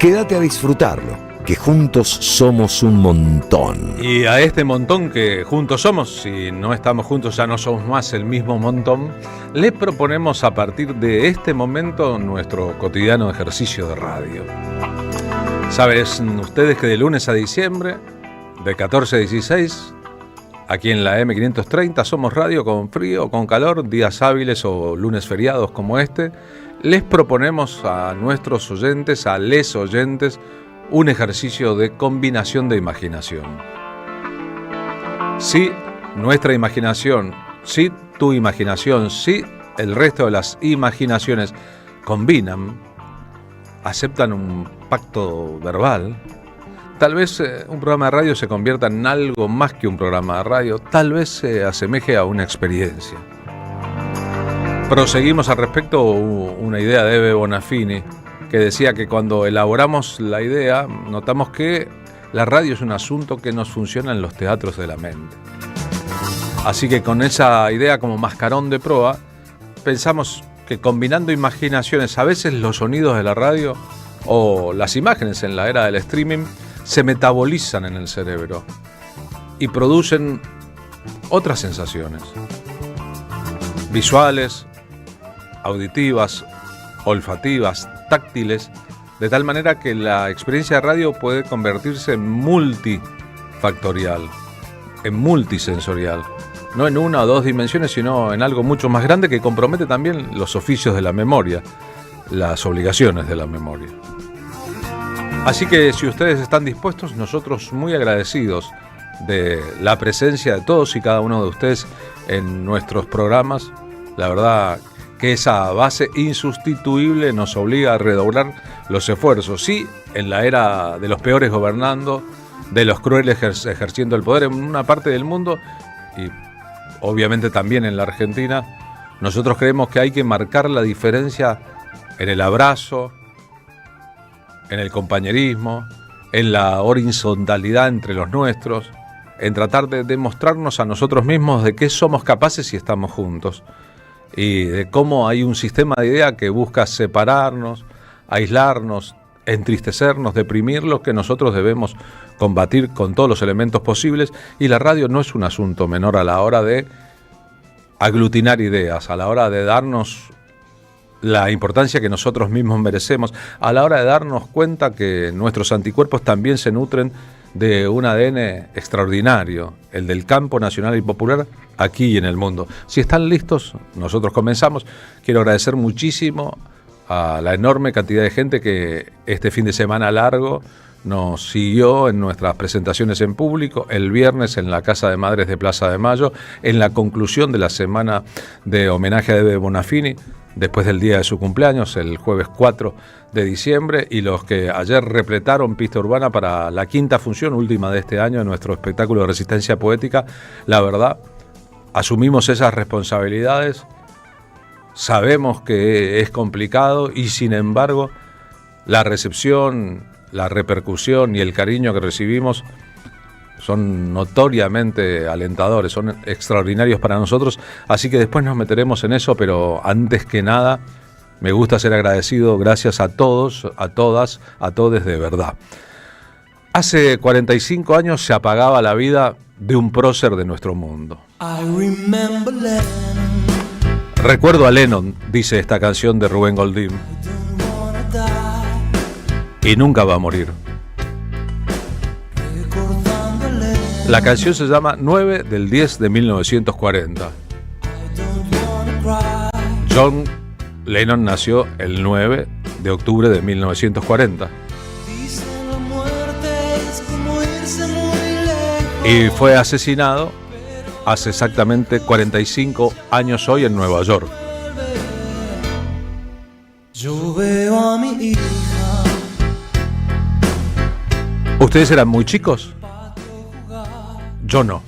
Quédate a disfrutarlo, que juntos somos un montón. Y a este montón que juntos somos, si no estamos juntos ya no somos más el mismo montón, les proponemos a partir de este momento nuestro cotidiano ejercicio de radio. Saben ustedes que de lunes a diciembre, de 14 a 16, aquí en la M530 somos radio con frío, con calor, días hábiles o lunes feriados como este. Les proponemos a nuestros oyentes, a les oyentes, un ejercicio de combinación de imaginación. Si nuestra imaginación, si tu imaginación, si el resto de las imaginaciones combinan, aceptan un pacto verbal, tal vez un programa de radio se convierta en algo más que un programa de radio, tal vez se asemeje a una experiencia. Proseguimos al respecto una idea de Ebe Bonafini, que decía que cuando elaboramos la idea, notamos que la radio es un asunto que nos funciona en los teatros de la mente. Así que con esa idea como mascarón de proa, pensamos que combinando imaginaciones, a veces los sonidos de la radio o las imágenes en la era del streaming se metabolizan en el cerebro y producen otras sensaciones visuales, auditivas, olfativas, táctiles, de tal manera que la experiencia de radio puede convertirse en multifactorial, en multisensorial, no en una o dos dimensiones, sino en algo mucho más grande que compromete también los oficios de la memoria, las obligaciones de la memoria. Así que si ustedes están dispuestos, nosotros muy agradecidos de la presencia de todos y cada uno de ustedes en nuestros programas. La verdad que esa base insustituible nos obliga a redoblar los esfuerzos. Sí, en la era de los peores gobernando, de los crueles ejerciendo el poder en una parte del mundo y obviamente también en la Argentina, nosotros creemos que hay que marcar la diferencia en el abrazo, en el compañerismo, en la horizontalidad entre los nuestros, en tratar de demostrarnos a nosotros mismos de qué somos capaces si estamos juntos. Y de cómo hay un sistema de idea que busca separarnos, aislarnos, entristecernos, deprimirlos, que nosotros debemos combatir con todos los elementos posibles. Y la radio no es un asunto menor a la hora de aglutinar ideas, a la hora de darnos la importancia que nosotros mismos merecemos, a la hora de darnos cuenta que nuestros anticuerpos también se nutren de un ADN extraordinario, el del campo nacional y popular aquí y en el mundo. Si están listos, nosotros comenzamos. Quiero agradecer muchísimo a la enorme cantidad de gente que este fin de semana largo nos siguió en nuestras presentaciones en público, el viernes en la Casa de Madres de Plaza de Mayo, en la conclusión de la semana de homenaje a Ebe Bonafini, después del día de su cumpleaños, el jueves 4 de diciembre, y los que ayer repletaron Pista Urbana para la quinta función, última de este año, de nuestro espectáculo de resistencia poética. La verdad, asumimos esas responsabilidades, sabemos que es complicado y sin embargo la recepción, la repercusión y el cariño que recibimos son notoriamente alentadores, son extraordinarios para nosotros, así que después nos meteremos en eso, pero antes que nada me gusta ser agradecido, gracias a todos, a todas, a todes de verdad. Hace 45 años se apagaba la vida de un prócer de nuestro mundo. Recuerdo a Lennon, dice esta canción de Rubén Goldín, y nunca va a morir. La canción se llama 9 del 10 de 1940. John Lennon nació el 9 de octubre de 1940. Y fue asesinado hace exactamente 45 años hoy en Nueva York. Yo veo a mi hija. ¿Ustedes eran muy chicos? Yo no.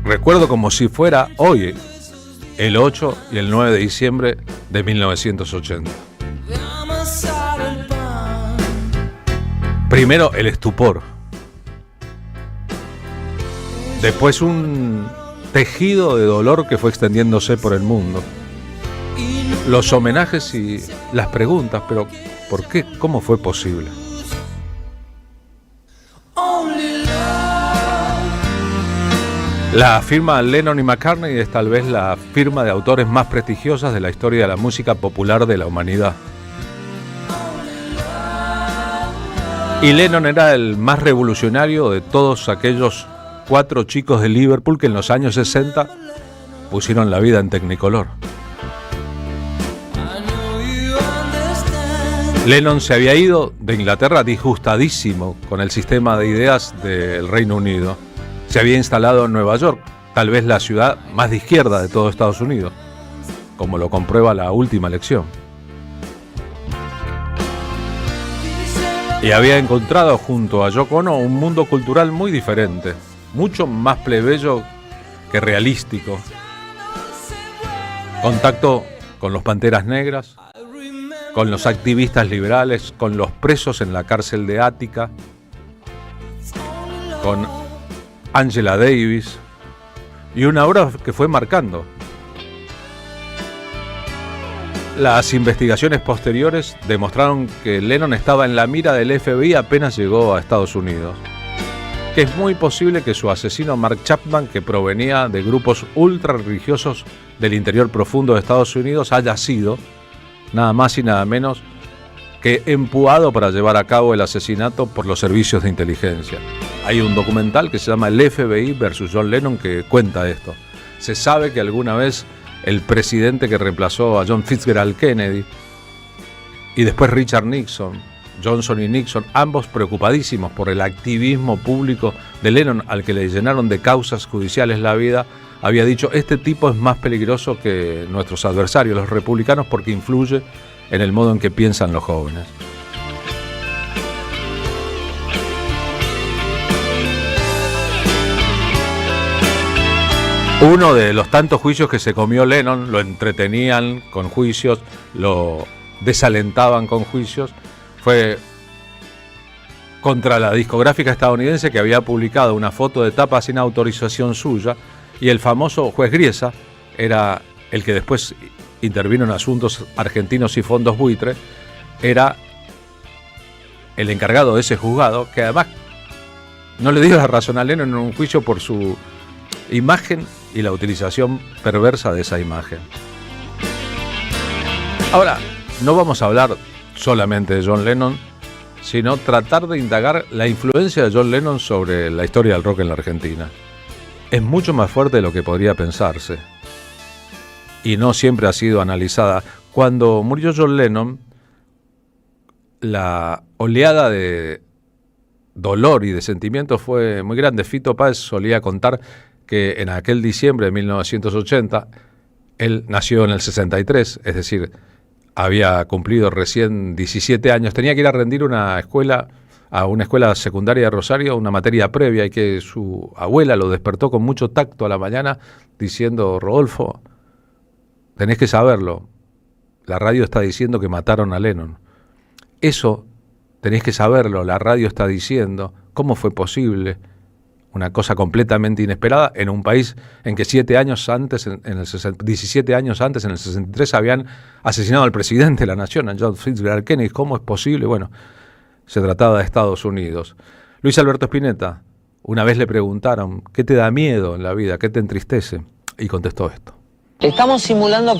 Recuerdo como si fuera hoy, el 8 y el 9 de diciembre de 1980. Primero el estupor. Después un tejido de dolor que fue extendiéndose por el mundo. Los homenajes y las preguntas, pero ¿Por qué? ¿Cómo fue posible? La firma Lennon y McCartney es tal vez la firma de autores más prestigiosas de la historia de la música popular de la humanidad. Y Lennon era el más revolucionario de todos aquellos 4 chicos de Liverpool que en los años 60 pusieron la vida en Technicolor. Lennon se había ido de Inglaterra disgustadísimo con el sistema de ideas del Reino Unido. Se había instalado en Nueva York, tal vez la ciudad más de izquierda de todo Estados Unidos, como lo comprueba la última elección. Y había encontrado junto a Yoko Ono un mundo cultural muy diferente, mucho más plebeyo que realístico. Contacto con los Panteras Negras, con los activistas liberales, con los presos en la cárcel de Ática, con Angela Davis, y una obra que fue marcando. Las investigaciones posteriores demostraron que Lennon estaba en la mira del FBI apenas llegó a Estados Unidos, que es muy posible que su asesino Mark Chapman, que provenía de grupos ultra religiosos del interior profundo de Estados Unidos, haya sido nada más y nada menos que empuado para llevar a cabo el asesinato por los servicios de inteligencia. Hay un documental que se llama El FBI versus John Lennon que cuenta esto. Se sabe que alguna vez el presidente que reemplazó a John Fitzgerald Kennedy y después Richard Nixon, Johnson y Nixon, ambos preocupadísimos por el activismo público de Lennon, al que le llenaron de causas judiciales la vida, había dicho: este tipo es más peligroso que nuestros adversarios, los republicanos, porque influye en el modo en que piensan los jóvenes. Uno de los tantos juicios que se comió Lennon, lo entretenían con juicios, lo desalentaban con juicios, fue contra la discográfica estadounidense que había publicado una foto de tapa sin autorización suya, y el famoso juez Griesa era el que después intervino en asuntos argentinos y fondos buitre, era el encargado de ese juzgado, que además no le dio la razón a Lennon en un juicio por su imagen y la utilización perversa de esa imagen. Ahora, no vamos a hablar solamente de John Lennon, sino tratar de indagar la influencia de John Lennon sobre la historia del rock en la Argentina. Es mucho más fuerte de lo que podría pensarse, y no siempre ha sido analizada. Cuando murió John Lennon, la oleada de dolor y de sentimientos fue muy grande. Fito Páez solía contar que en aquel diciembre de 1980, él nació en el 63, es decir, había cumplido recién 17 años, tenía que ir a rendir a una escuela secundaria de Rosario, una materia previa, y que su abuela lo despertó con mucho tacto a la mañana diciendo: Rodolfo, tenés que saberlo, la radio está diciendo que mataron a Lennon. Eso tenés que saberlo, la radio está diciendo. ¿Cómo fue posible? Una cosa completamente inesperada en un país en que 17 años antes, en el 63, habían asesinado al presidente de la nación, a John Fitzgerald Kennedy. ¿Cómo es posible? Bueno, se trataba de Estados Unidos. Luis Alberto Spinetta, una vez le preguntaron: ¿qué te da miedo en la vida? ¿Qué te entristece? Y contestó esto: estamos simulando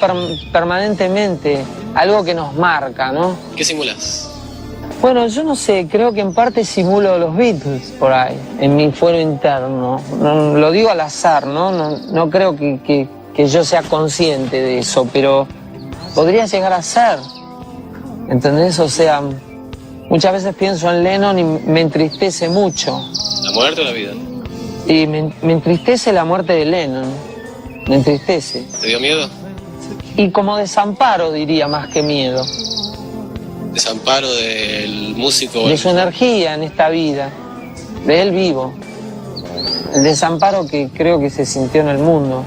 permanentemente algo que nos marca, ¿no? ¿Qué simulas? Bueno, yo no sé, creo que en parte simulo los Beatles por ahí, en mi fuero interno. No, lo digo al azar, ¿no? No creo que yo sea consciente de eso, pero podría llegar a ser. ¿Entendés? O sea, muchas veces pienso en Lennon y me entristece mucho. ¿La muerte o la vida? Y me entristece la muerte de Lennon. Me entristece. ¿Te dio miedo? Y como desamparo, diría, más que miedo. Desamparo del músico. De su energía en esta vida, de él vivo. El desamparo que creo que se sintió en el mundo.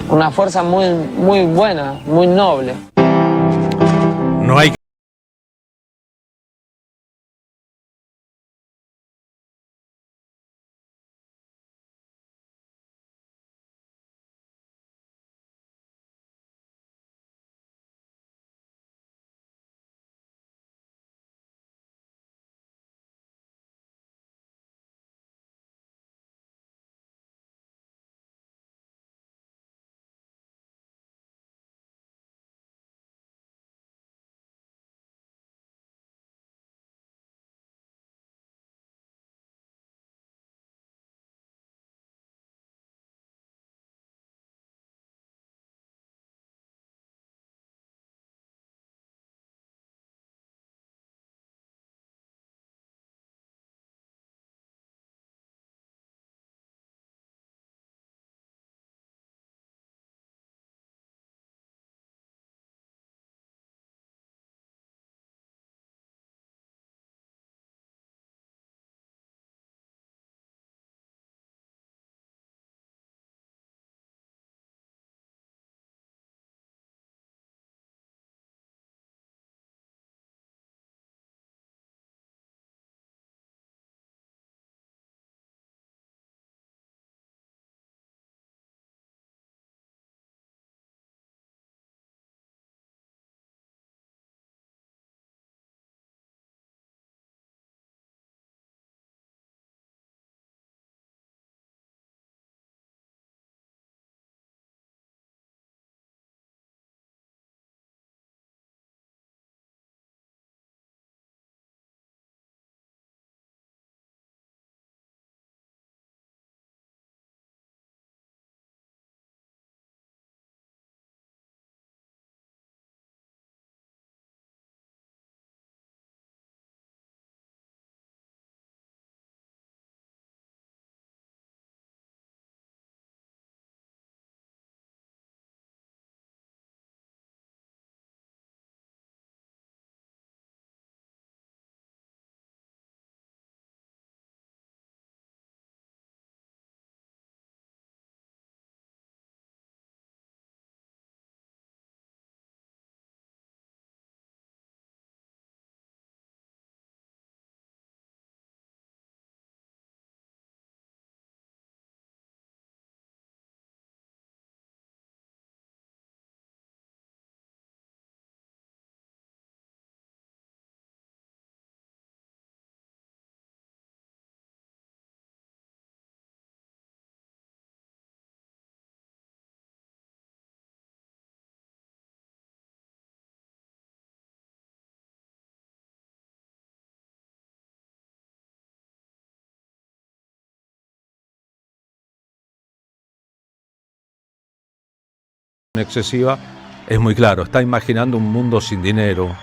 Una fuerza muy, muy buena, muy noble. no hay excesiva es muy claro. Está imaginando un mundo sin dinero,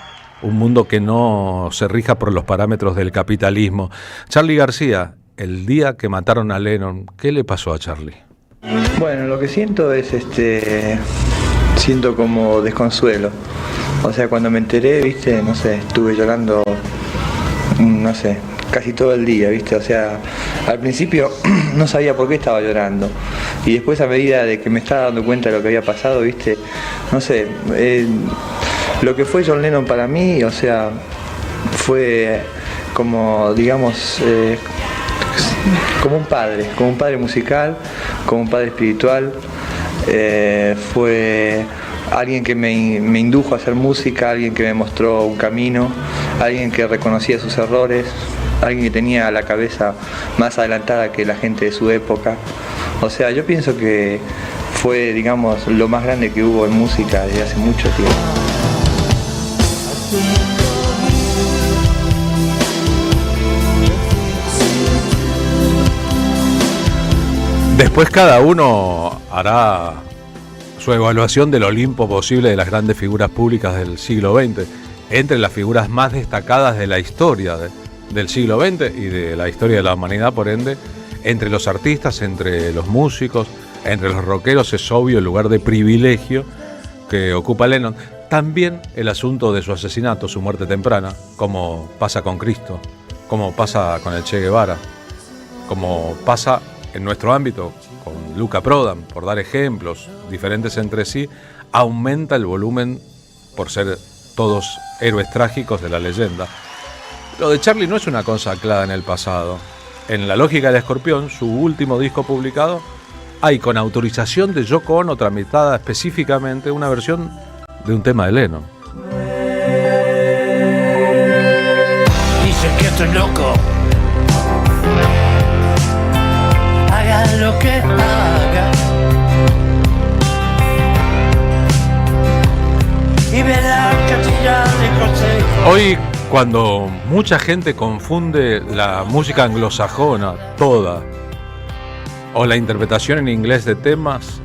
un mundo que no se rija por los parámetros del capitalismo. Charly García, el día que mataron a Lennon, ¿qué le pasó a Charly? Bueno, lo que siento es siento como desconsuelo. O sea, cuando me enteré, viste, no sé, estuve llorando, no sé, casi todo el día, viste. O sea, al principio no sabía por qué estaba llorando. Y después, a medida de que me estaba dando cuenta de lo que había pasado, viste, no sé, lo que fue John Lennon para mí, o sea, fue como, digamos, como un padre musical, como un padre espiritual. Fue alguien que me indujo a hacer música, alguien que me mostró un camino, alguien que reconocía sus errores, alguien que tenía la cabeza más adelantada que la gente de su época. O sea, yo pienso que fue, digamos, lo más grande que hubo en música desde hace mucho tiempo. Después cada uno hará su evaluación del Olimpo posible de las grandes figuras públicas del siglo XX, entre las figuras más destacadas de la historia del siglo XX y de la historia de la humanidad, por ende, entre los artistas, entre los músicos, entre los rockeros, es obvio el lugar de privilegio que ocupa Lennon. También el asunto de su asesinato, su muerte temprana, como pasa con Cristo, como pasa con el Che Guevara, como pasa en nuestro ámbito con Luca Prodan, por dar ejemplos diferentes entre sí, aumenta el volumen por ser todos héroes trágicos de la leyenda. Lo de Charly no es una cosa anclada en el pasado. En La Lógica del Escorpión, su último disco publicado, hay con autorización de Yoko Ono tramitada específicamente una versión de un tema de Lennon. Dicen que estoy loco. Haga lo que haga y verá cantidad de consejos. Hoy, cuando mucha gente confunde la música anglosajona toda o la interpretación en inglés de temas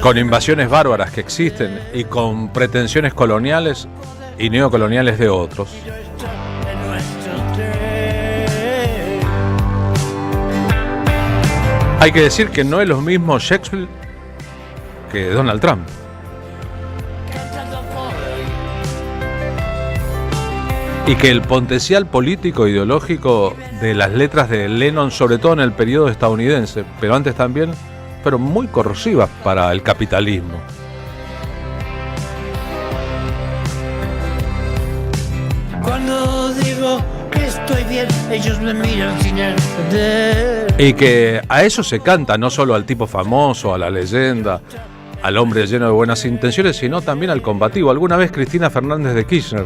con invasiones bárbaras que existen y con pretensiones coloniales y neocoloniales de otros, hay que decir que no es lo mismo Shakespeare que Donald Trump. Y que el potencial político ideológico de las letras de Lennon, sobre todo en el periodo estadounidense, pero antes también, fueron muy corrosivas para el capitalismo. Cuando digo que estoy bien, ellos me miran sin entender. Y que a eso se canta, no solo al tipo famoso, a la leyenda, al hombre lleno de buenas intenciones, sino también al combativo. Alguna vez Cristina Fernández de Kirchner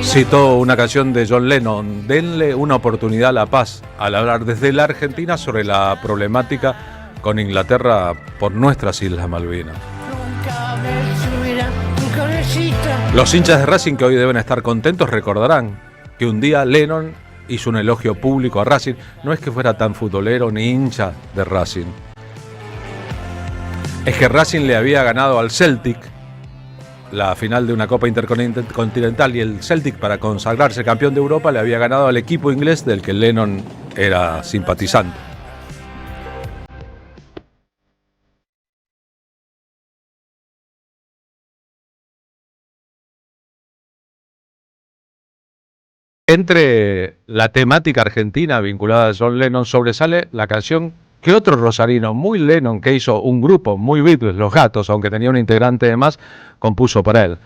citó una canción de John Lennon, Denle una oportunidad a la paz, al hablar desde la Argentina sobre la problemática con Inglaterra por nuestras Islas Malvinas. Los hinchas de Racing que hoy deben estar contentos recordarán que un día Lennon hizo un elogio público a Racing. No es que fuera tan futbolero ni hincha de Racing, es que Racing le había ganado al Celtic la final de una Copa Intercontinental y el Celtic, para consagrarse campeón de Europa, le había ganado al equipo inglés del que Lennon era simpatizante. Entre la temática argentina vinculada a John Lennon sobresale la canción que otro rosarino muy Lennon, que hizo un grupo muy Beatles, Los Gatos, aunque tenía un integrante de más, compuso para él.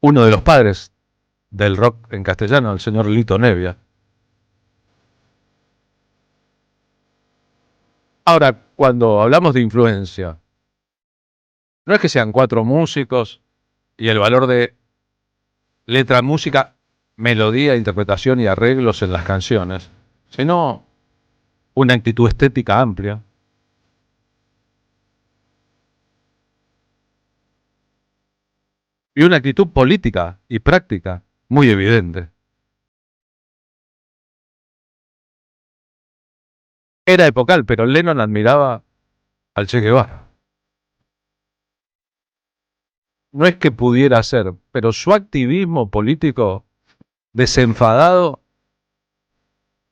Uno de los padres del rock en castellano, el señor Lito Nebbia. Ahora, cuando hablamos de influencia, no es que sean 4 músicos y el valor de letra, música, melodía, interpretación y arreglos en las canciones, sino una actitud estética amplia. Y una actitud política y práctica muy evidente. Era epocal, pero Lennon admiraba al Che Guevara. No es que pudiera ser, pero su activismo político desenfadado,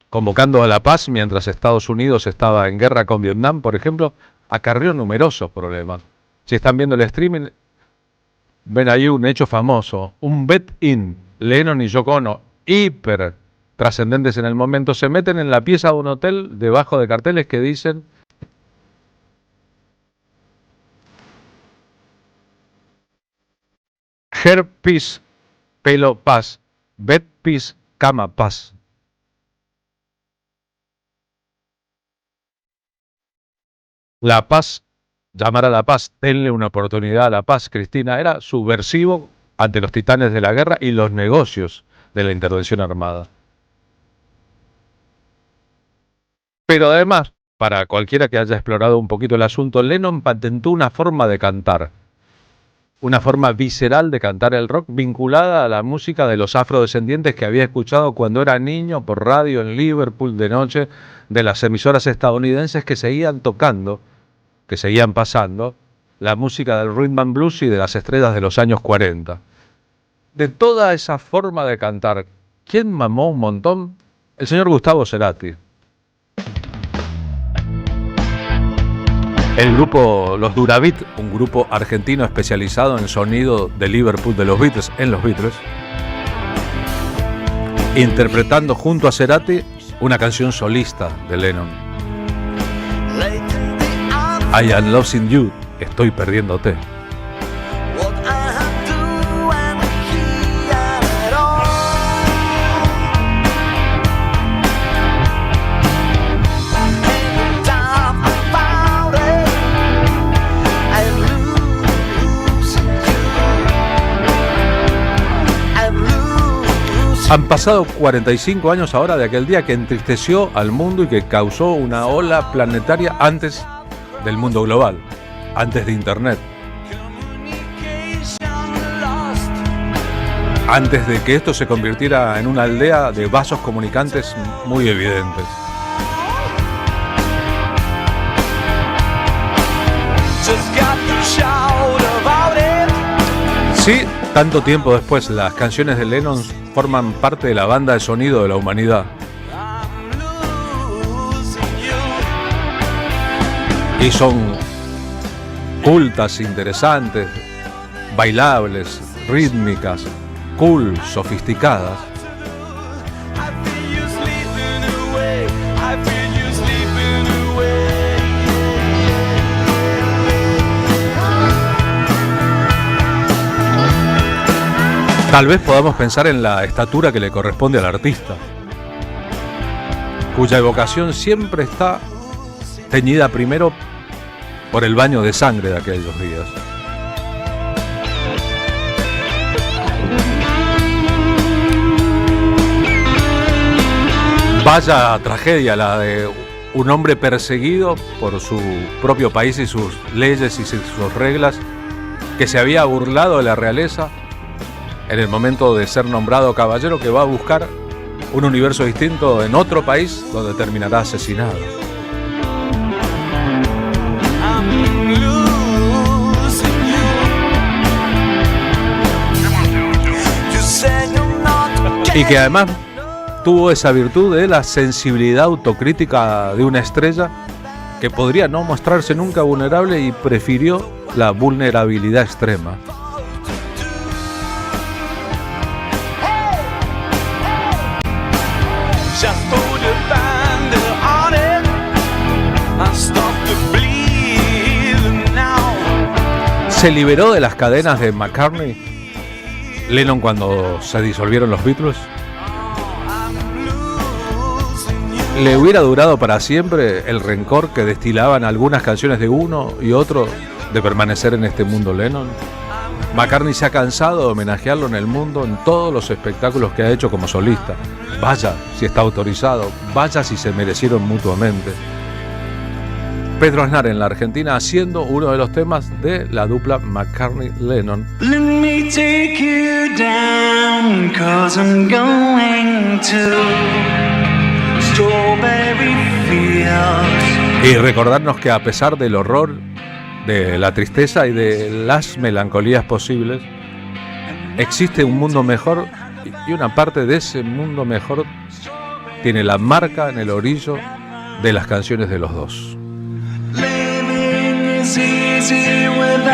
convocando a la paz mientras Estados Unidos estaba en guerra con Vietnam, por ejemplo, acarreó numerosos problemas. Si están viendo el streaming, ven ahí un hecho famoso, un bet-in. Lennon y Yoko Ono, hiper trascendentes en el momento, se meten en la pieza de un hotel debajo de carteles que dicen: Hair peace, pelo paz, bed peace, cama paz. La paz, llamar a la paz, denle una oportunidad a la paz, Cristina, era subversivo ante los titanes de la guerra y los negocios de la intervención armada. Pero además, para cualquiera que haya explorado un poquito el asunto, Lennon patentó una forma de cantar, una forma visceral de cantar el rock vinculada a la música de los afrodescendientes que había escuchado cuando era niño por radio en Liverpool de noche, de las emisoras estadounidenses que seguían tocando, que seguían pasando, la música del rhythm and blues y de las estrellas de los años 40. De toda esa forma de cantar, ¿quién mamó un montón? El señor Gustavo Cerati. El grupo Los Duravit, un grupo argentino especializado en sonido de Liverpool de los Beatles, en los Beatles, interpretando junto a Cerati una canción solista de Lennon. I am losing you, estoy perdiéndote. Han pasado 45 años ahora de aquel día que entristeció al mundo y que causó una ola planetaria antes del mundo global, antes de Internet, antes de que esto se convirtiera en una aldea de vasos comunicantes muy evidentes. Sí, tanto tiempo después, las canciones de Lennon forman parte de la banda de sonido de la humanidad. Y son cultas, interesantes, bailables, rítmicas, cool, sofisticadas. Tal vez podamos pensar en la estatura que le corresponde al artista, cuya evocación siempre está teñida primero por el baño de sangre de aquellos días. Vaya tragedia la de un hombre perseguido por su propio país y sus leyes y sus reglas, que se había burlado de la realeza en el momento de ser nombrado caballero, que va a buscar un universo distinto en otro país donde terminará asesinado. Y que además tuvo esa virtud de la sensibilidad autocrítica de una estrella que podría no mostrarse nunca vulnerable y prefirió la vulnerabilidad extrema. Se liberó de las cadenas de McCartney, Lennon, cuando se disolvieron los Beatles. Le hubiera durado para siempre el rencor que destilaban algunas canciones de uno y otro de permanecer en este mundo Lennon. McCartney se ha cansado de homenajearlo en el mundo en todos los espectáculos que ha hecho como solista. Vaya si está autorizado, vaya si se merecieron mutuamente. Pedro Aznar en la Argentina haciendo uno de los temas de la dupla McCartney-Lennon. Let me take you down, 'cause I'm going to strawberry fields. Y recordarnos que a pesar del horror, de la tristeza y de las melancolías posibles, existe un mundo mejor, y una parte de ese mundo mejor tiene la marca en el orillo de las canciones de los dos. Living is easy without